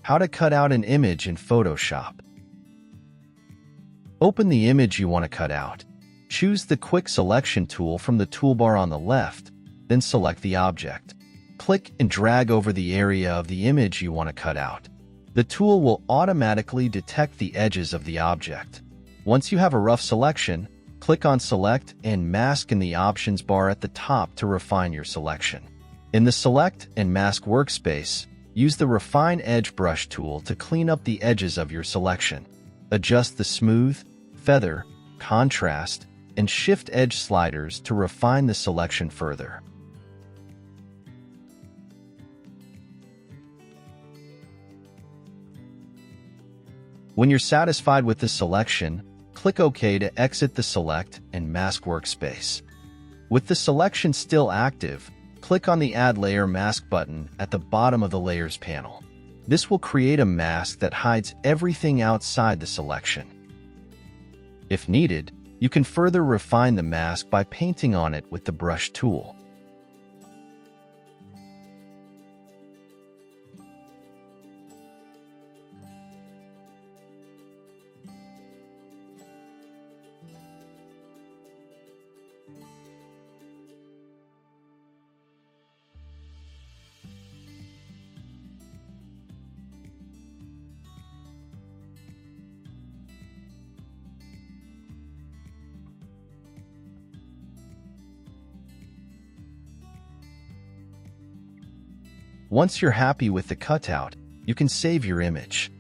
How to cut out an image in Photoshop. Open the image you want to cut out. Choose the Quick Selection tool from the toolbar on the left, then select the object. Click and drag over the area of the image you want to cut out. The tool will automatically detect the edges of the object. Once you have a rough selection, click on Select and Mask in the options bar at the top to refine your selection. In the Select and Mask workspace, use the Refine Edge Brush tool to clean up the edges of your selection. Adjust the Smooth, Feather, Contrast, and Shift Edge sliders to refine the selection further. When you're satisfied with the selection, click OK to exit the Select and Mask workspace. With the selection still active, click on the Add Layer Mask button at the bottom of the Layers panel. This will create a mask that hides everything outside the selection. If needed, you can further refine the mask by painting on it with the Brush tool. Once you're happy with the cutout, you can save your image.